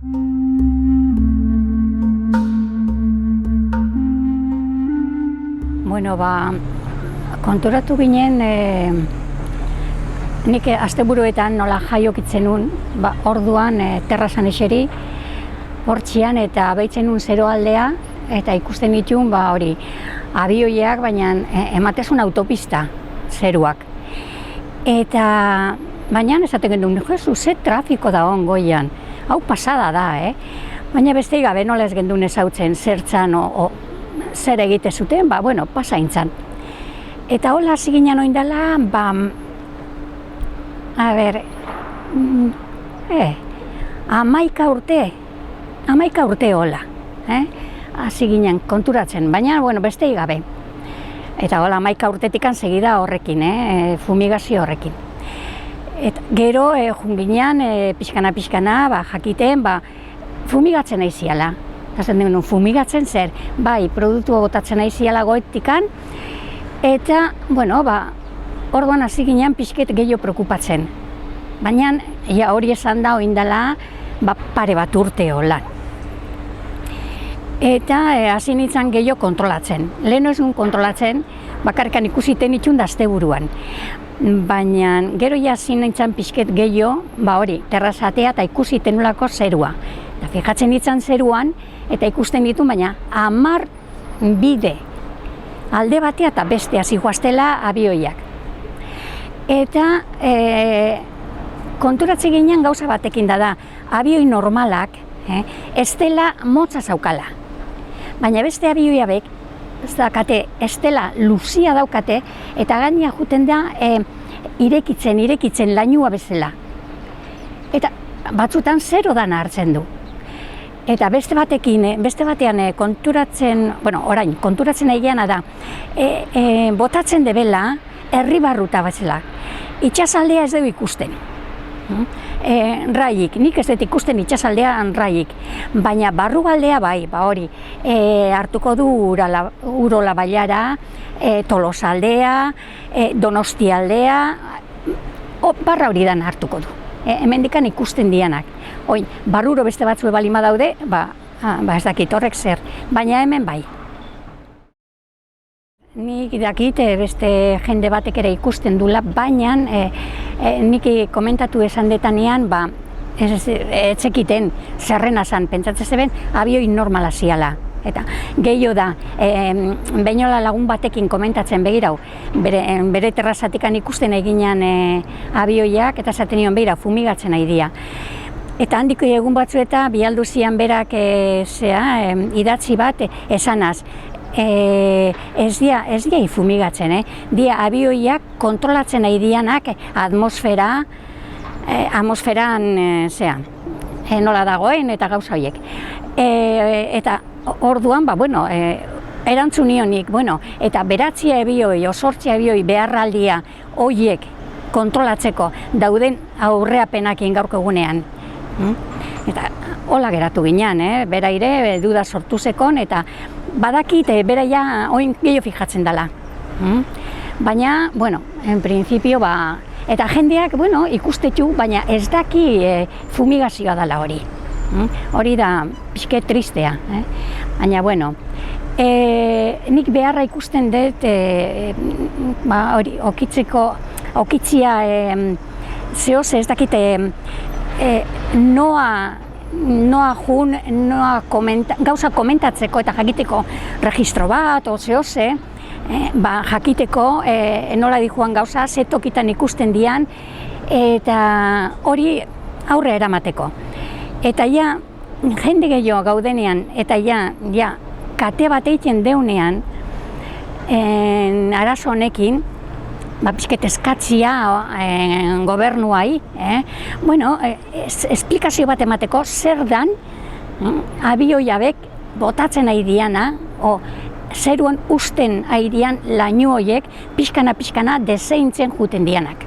Bueno, konturatu ginen, nik asteburuetan nola jaiokitzen nun, orduan terrazan eseri, hortxian eta behitzen nun zeroaldea, eta ikusten ditun, hori, abioiak, baina ematezun autopista zeruak. Eta, baina esaten genuen, Jesu, ze trafiko da hon goian, hau pasada da, Baina beste gabe nola ez gendun ezautzen zertzan zer egite zuten, bueno, pasaintzan. Eta hola hasi ginen oindala, a ber, 11 urte hola, hasi ginen konturatzen, baina, bueno, beste gabe. Eta hola 11 urtetikan segida horrekin, fumigazio horrekin. Eta gero, junginean, pixkana, jakiten, fumigatzen aiziala. Zaten denun, fumigatzen zer, produktua botatzen aiziala goetikan, eta, bueno, orduan hasi ginen pixket gehiago preokupatzen. Baina, hori esan da oindala, pare bat urte holan. Eta hasi nintzen gehiago kontrolatzen. Lehen ez nun kontrolatzen, bakarkan ikusiten itxun da asteburuan. Baina, gero hasi nintzen pixket gehiago, hori, terrazatea eta ikusiten nolako zerua. Eta fijatzen ditzen zeruan, eta ikusten ditu, baina 10 bide alde batea eta bestea zigoaztela abioiak. Eta konturatzen ginen gauza batekin da, abioi normalak ez dela motza zaukala. Baina beste abioiabek, ez dela luzia daukate, eta gaina juten da irekitzen lainua bezala. Eta batzutan zero dana hartzen du. Eta beste batean konturatzen, orain, konturatzen egiana da, botatzen debela, herribarruta bezala. Itxasaldea ez dugu ikusten. Raik, nik ez dut ikusten itxasaldean raik, baina barrugaldea hori, hartuko du Urola Bailara, Tolosaldea, Donostialdea, barra hori dan hartuko du. Hemendikan ikusten dianak. Oin, barruro beste batzue balima daude, ez dakit horrek zer, baina hemen bai. Nik dakit beste jende batek ere ikusten dula, baina nik komentatu esan detanean, etzekiten zerrena zan, pentsatzen zeben, abioi normala ziala. Eta gehiago da, behinola lagun batekin komentatzen begirau, bere terrazatikan ikusten eginan abioiak, eta esaten nion behira fumigatzen nahi dia. Eta handiko egun batzueta, bialdu zian berak idatzi bat esanaz, ez dia fumigatzen, dia abioiak kontrolatzen nahi dianak atmosferan nola dagoen eta gauza horiek. Eta orduan, erantzun nionik, eta 9 abioi, 8 abioi beharraldia horiek kontrolatzeko dauden aurreapenakin gaurko egunean. Eta hola geratu ginen, bera ire duda sortu zekon, eta badakit bera ja oin gehiago fijatzen dela. Baina, en principio, eta jendeak, ikustetu, baina ez daki fumigazioa dela hori. Hori da pixke tristea. Baina, nik beharra ikusten dut, okitzia zehoz ez dakite noa jun, gauza komentatzeko eta jakiteko registro bat, o zehoze, jakiteko nola dijuan gauza, ze tokitan ikusten dian, eta hori aurre eramateko. Eta jende gehiago gaudenean, eta kate bat egiten deunean, arazo honekin, pixket eskatzia gobernuai, esplikazio bat emateko zer dan abioiabek botatzen nahi diana, zeruan usten nahi dian lainu horiek pixkana deseintzen juten dianak.